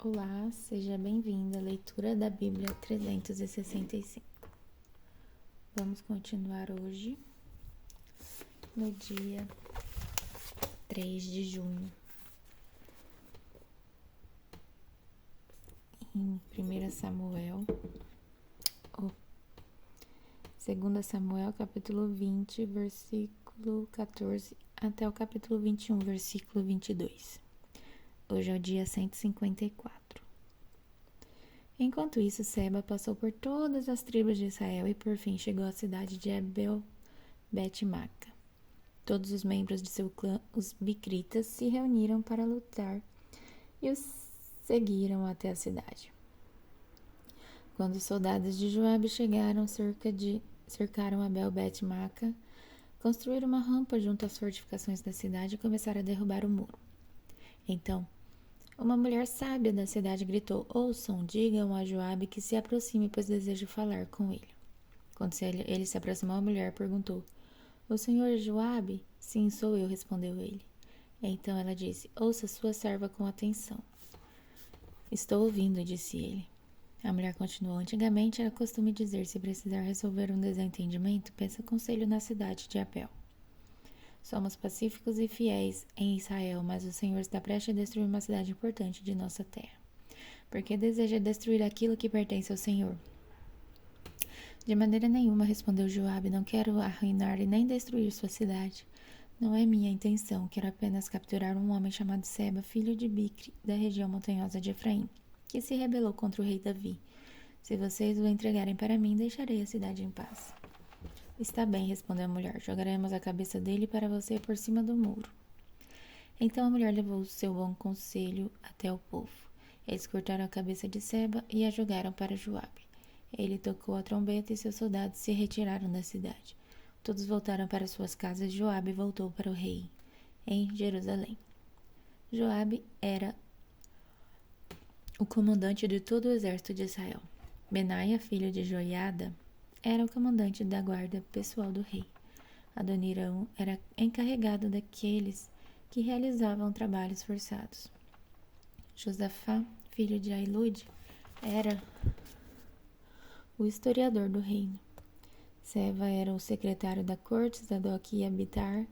Olá, seja bem-vindo à leitura da Bíblia 365. Vamos continuar hoje, no dia 3 de junho, em 2 Samuel, capítulo 20, versículo 14, até o capítulo 21, versículo 22. Hoje é o dia 154. Enquanto isso, Seba passou por todas as tribos de Israel e por fim chegou à cidade de Abel-Bet-Maca. Todos os membros de seu clã, os bicritas, se reuniram para lutar e os seguiram até a cidade. Quando os soldados de Joabe chegaram, cercaram Abel-Bet-Maca, construíram uma rampa junto às fortificações da cidade e começaram a derrubar o muro. Então, uma mulher sábia da cidade gritou: "Ouçam, digam a Joabe que se aproxime, pois desejo falar com ele." Quando ele se aproximou, a mulher perguntou: "O senhor é Joabe?" "Sim, sou eu", respondeu ele. Então ela disse: "Ouça sua serva com atenção." "Estou ouvindo", disse ele. A mulher continuou: "Antigamente era costume dizer: se precisar resolver um desentendimento, peça conselho na cidade de Abel. Somos pacíficos e fiéis em Israel, mas o Senhor está prestes a destruir uma cidade importante de nossa terra. Por que deseja destruir aquilo que pertence ao Senhor?" "De maneira nenhuma", respondeu Joabe, "não quero arruinar e nem destruir sua cidade. Não é minha intenção, quero apenas capturar um homem chamado Seba, filho de Bicri, da região montanhosa de Efraim, que se rebelou contra o rei Davi. Se vocês o entregarem para mim, deixarei a cidade em paz." "Está bem", respondeu a mulher, "jogaremos a cabeça dele para você por cima do muro." Então a mulher levou o seu bom conselho até o povo. Eles cortaram a cabeça de Seba e a jogaram para Joabe. Ele tocou a trombeta e seus soldados se retiraram da cidade. Todos voltaram para suas casas e Joabe voltou para o rei, em Jerusalém. Joabe era o comandante de todo o exército de Israel. Benaia, filho de Joiada, era o comandante da guarda pessoal do rei. Adonirão era encarregado daqueles que realizavam trabalhos forçados. Josafá, filho de Ailude, era o historiador do reino. Seva era o secretário da corte, Zadok e Abitar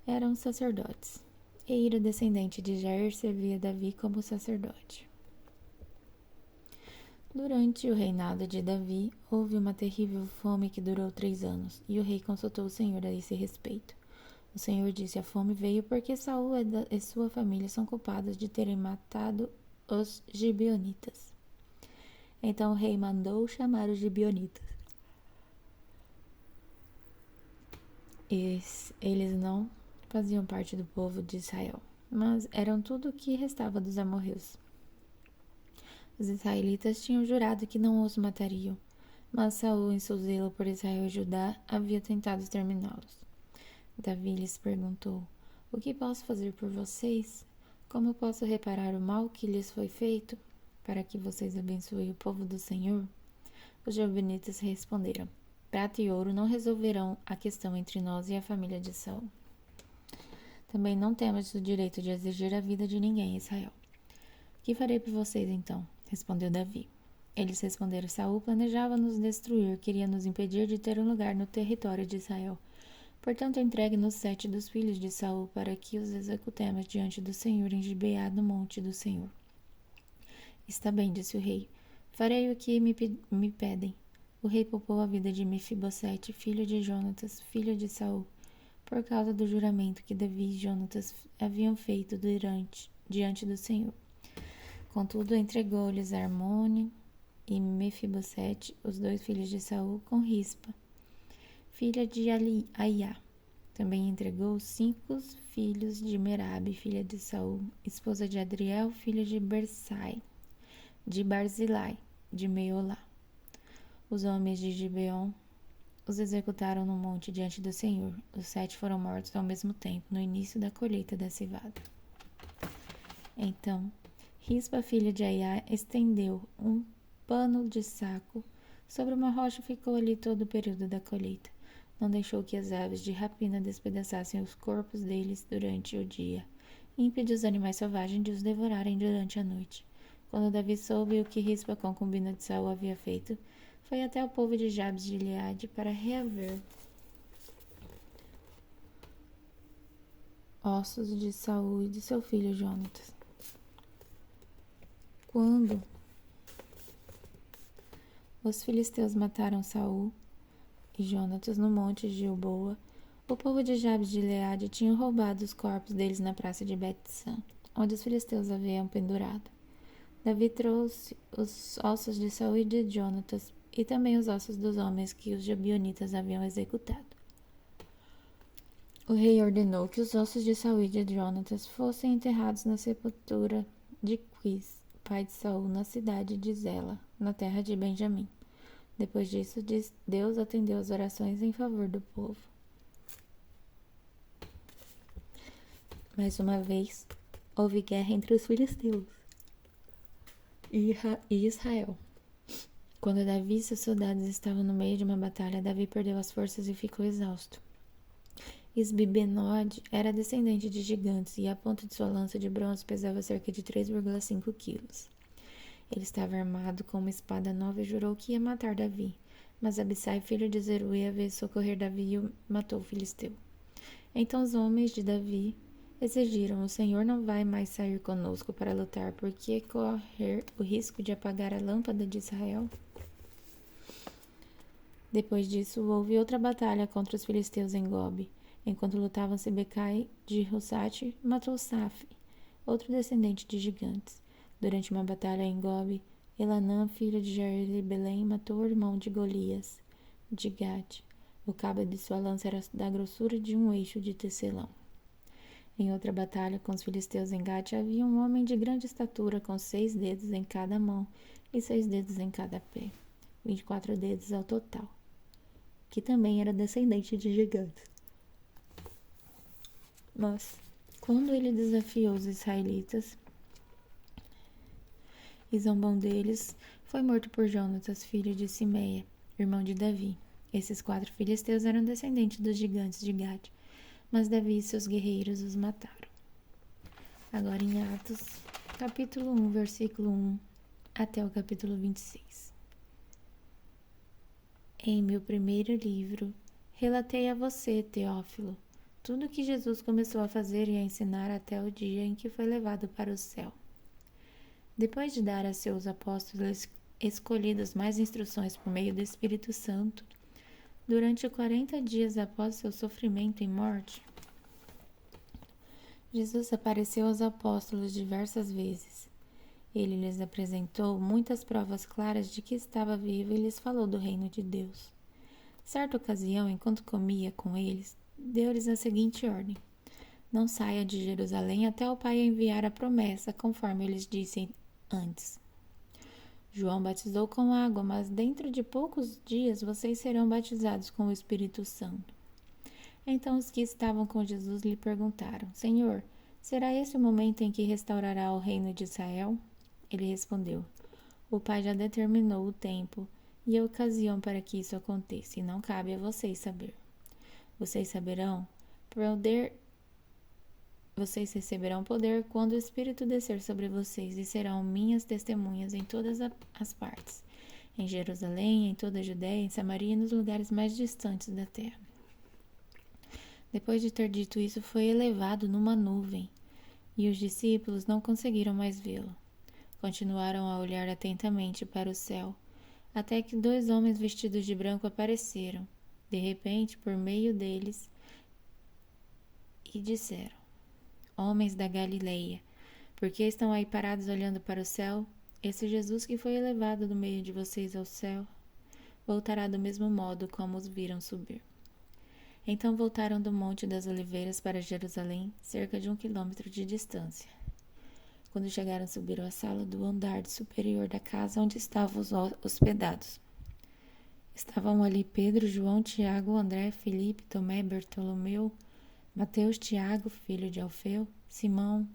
eram sacerdotes. Eira, descendente de Jair, servia Davi como sacerdote. Durante o reinado de Davi, houve uma terrível fome que durou 3 anos, e o rei consultou o Senhor a esse respeito. O Senhor disse: "A fome veio porque Saul e sua família são culpados de terem matado os gibeonitas." Então o rei mandou chamar os gibeonitas. Eles não faziam parte do povo de Israel, mas eram tudo o que restava dos amorreus. Os israelitas tinham jurado que não os matariam, mas Saul, em seu zelo por Israel e Judá, havia tentado exterminá-los. Davi lhes perguntou: "O que posso fazer por vocês? Como posso reparar o mal que lhes foi feito, para que vocês abençoem o povo do Senhor?" Os gibeonitas responderam: "Prata e ouro não resolverão a questão entre nós e a família de Saul. Também não temos o direito de exigir a vida de ninguém em Israel." "O que farei por vocês, então?" respondeu Davi. Eles responderam: "Saul planejava nos destruir, queria nos impedir de ter um lugar no território de Israel. Portanto, entregue-nos 7 dos filhos de Saul para que os executemos diante do Senhor em Gibeá, no monte do Senhor." "Está bem", disse o rei, "farei o que me pedem." O rei poupou a vida de Mefibosete, filho de Jonatas, filho de Saul, por causa do juramento que Davi e Jonatas haviam feito diante do Senhor. Contudo, entregou-lhes Armone e Mefibosete, os 2 filhos de Saul, com Rispa, filha de Aiá. Também entregou 5 filhos de Merabe, filha de Saul, esposa de Adriel, filho de Bersai, de Barzilai, de Meolá. Os homens de Gibeon os executaram no monte diante do Senhor. Os 7 foram mortos ao mesmo tempo, no início da colheita da cevada. Então Rispa, filha de Aiá, estendeu um pano de saco sobre uma rocha e ficou ali todo o período da colheita. Não deixou que as aves de rapina despedaçassem os corpos deles durante o dia, e impediu os animais selvagens de os devorarem durante a noite. Quando Davi soube o que Rispa, concubina de Saul, havia feito, foi até o povo de Jabes de Gileade para reaver ossos de Saul e de seu filho Jonatas. Quando os filisteus mataram Saul e Jonatas no monte de Gilboa, o povo de Jabes de Gileade tinha roubado os corpos deles na praça de Bet-san, onde os filisteus haviam pendurado. Davi trouxe os ossos de Saul e de Jonatas, e também os ossos dos homens que os gibeonitas haviam executado. O rei ordenou que os ossos de Saul e de Jonatas fossem enterrados na sepultura de Quis, pai de Saul, na cidade de Zela, na terra de Benjamim. Depois disso, Deus atendeu as orações em favor do povo. Mais uma vez, houve guerra entre os filisteus e Israel. Quando Davi e seus soldados estavam no meio de uma batalha, Davi perdeu as forças e ficou exausto. Isbi-Benob era descendente de gigantes e a ponta de sua lança de bronze pesava cerca de 3,5 quilos. Ele estava armado com uma espada nova e jurou que ia matar Davi, mas Abissai, filho de Zeruia, veio socorrer Davi e matou o filisteu. Então os homens de Davi exigiram: o Senhor não vai mais sair conosco para lutar, por que correr o risco de apagar a lâmpada de Israel? Depois disso, houve outra batalha contra os filisteus em Gobe. Enquanto lutavam, Sibecai de Hussate matou Safi, outro descendente de gigantes. Durante uma batalha em Gobe, Elanã, filho de Jair de Belém, matou o irmão de Golias, de Gate. O cabo de sua lança era da grossura de um eixo de tecelão. Em outra batalha com os filisteus em Gate, havia um homem de grande estatura, com 6 dedos em cada mão e 6 dedos em cada pé, 24 dedos ao total, que também era descendente de gigantes. Mas, quando ele desafiou os israelitas e zombou deles, foi morto por Jonatas, filho de Simeia, irmão de Davi. Esses 4 filisteus eram descendentes dos gigantes de Gade, mas Davi e seus guerreiros os mataram. Agora em Atos, capítulo 1, versículo 1 até o capítulo 26. Em meu primeiro livro, relatei a você, Teófilo, tudo o que Jesus começou a fazer e a ensinar até o dia em que foi levado para o céu. Depois de dar a seus apóstolos escolhidos mais instruções por meio do Espírito Santo, durante 40 dias após seu sofrimento e morte, Jesus apareceu aos apóstolos diversas vezes. Ele lhes apresentou muitas provas claras de que estava vivo e lhes falou do reino de Deus. Certa ocasião, enquanto comia com eles, deu-lhes a seguinte ordem: não saia de Jerusalém até o Pai enviar a promessa, conforme eles disse antes. João batizou com água, mas dentro de poucos dias vocês serão batizados com o Espírito Santo. Então os que estavam com Jesus lhe perguntaram: Senhor, será esse o momento em que restaurará o reino de Israel? Ele respondeu: o Pai já determinou o tempo e a ocasião para que isso aconteça, e não cabe a vocês saber. Vocês receberão poder quando o Espírito descer sobre vocês e serão minhas testemunhas em todas as partes, em Jerusalém, em toda a Judéia, em Samaria e nos lugares mais distantes da terra. Depois de ter dito isso, foi elevado numa nuvem, e os discípulos não conseguiram mais vê-lo. Continuaram a olhar atentamente para o céu, até que 2 homens vestidos de branco apareceram, de repente, por meio deles, e disseram: Homens da Galileia, por que estão aí parados olhando para o céu? Esse Jesus que foi elevado do meio de vocês ao céu, voltará do mesmo modo como os viram subir. Então voltaram do Monte das Oliveiras para Jerusalém, cerca de 1 quilômetro de distância. Quando chegaram, subiram à sala do andar superior da casa onde estavam os hospedados. Estavam ali Pedro, João, Tiago, André, Filipe, Tomé, Bartolomeu, Mateus, Tiago, filho de Alfeu, Simão,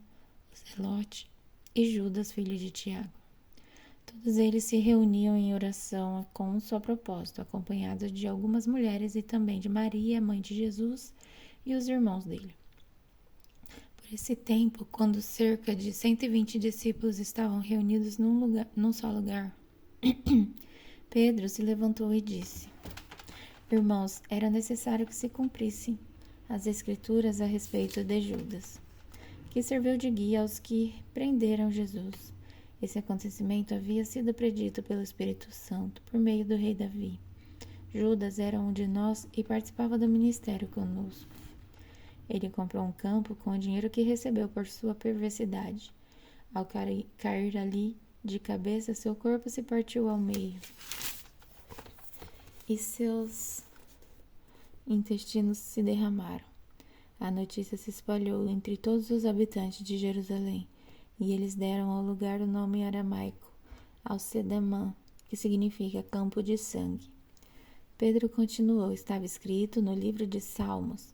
o Zelote e Judas, filho de Tiago. Todos eles se reuniam em oração com um só propósito, acompanhados de algumas mulheres e também de Maria, mãe de Jesus, e os irmãos dele. Por esse tempo, quando cerca de 120 discípulos estavam reunidos num só lugar, Pedro se levantou e disse: Irmãos, era necessário que se cumprissem as escrituras a respeito de Judas, que serviu de guia aos que prenderam Jesus. Esse acontecimento havia sido predito pelo Espírito Santo por meio do rei Davi. Judas era um de nós e participava do ministério conosco. Ele comprou um campo com o dinheiro que recebeu por sua perversidade. Ao cair ali de cabeça, seu corpo se partiu ao meio e seus intestinos se derramaram. A notícia se espalhou entre todos os habitantes de Jerusalém, e eles deram ao lugar o nome aramaico, Alcedamã, que significa campo de sangue. Pedro continuou: estava escrito no livro de Salmos,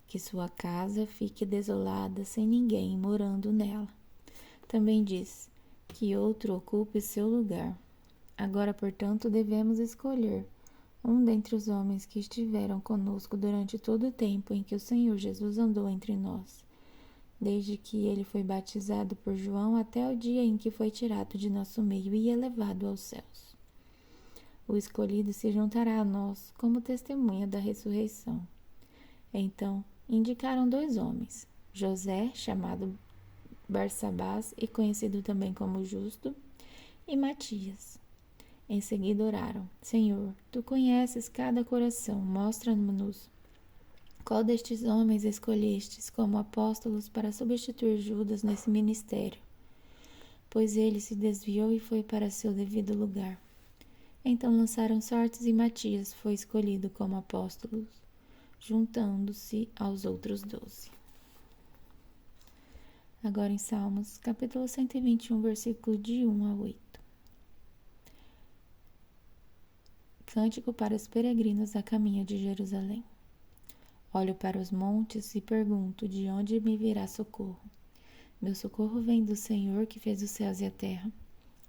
que sua casa fique desolada sem ninguém morando nela. Também diz que outro ocupe seu lugar. Agora, portanto, devemos escolher um dentre os homens que estiveram conosco durante todo o tempo em que o Senhor Jesus andou entre nós, desde que ele foi batizado por João até o dia em que foi tirado de nosso meio e elevado aos céus. O escolhido se juntará a nós como testemunha da ressurreição. Então, indicaram 2 homens, José, chamado Barsabás e conhecido também como Justo, e Matias. Em seguida oraram: Senhor, tu conheces cada coração, mostra-nos qual destes homens escolhestes como apóstolos para substituir Judas nesse ministério, pois ele se desviou e foi para seu devido lugar. Então lançaram sortes e Matias foi escolhido como apóstolo, juntando-se aos outros 12. Agora em Salmos, capítulo 121, versículo de 1 a 8. Cântico para os peregrinos a caminho de Jerusalém. Olho para os montes e pergunto: de onde me virá socorro? Meu socorro vem do Senhor que fez os céus e a terra.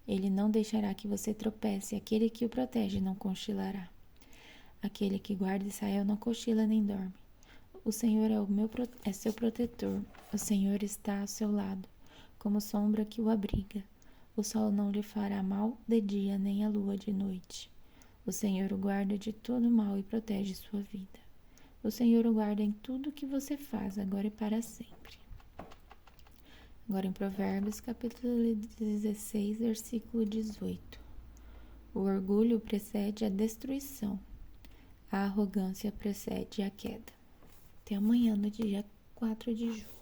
Ele não deixará que você tropece, aquele que o protege não cochilará. Aquele que guarda Israel não cochila nem dorme. O Senhor é seu protetor, o Senhor está ao seu lado, como sombra que o abriga. O sol não lhe fará mal de dia, nem a lua de noite. O Senhor o guarda de todo mal e protege sua vida. O Senhor o guarda em tudo que você faz, agora e para sempre. Agora em Provérbios, capítulo 16, versículo 18. O orgulho precede a destruição, a arrogância precede a queda. Até amanhã, no dia 4 de julho.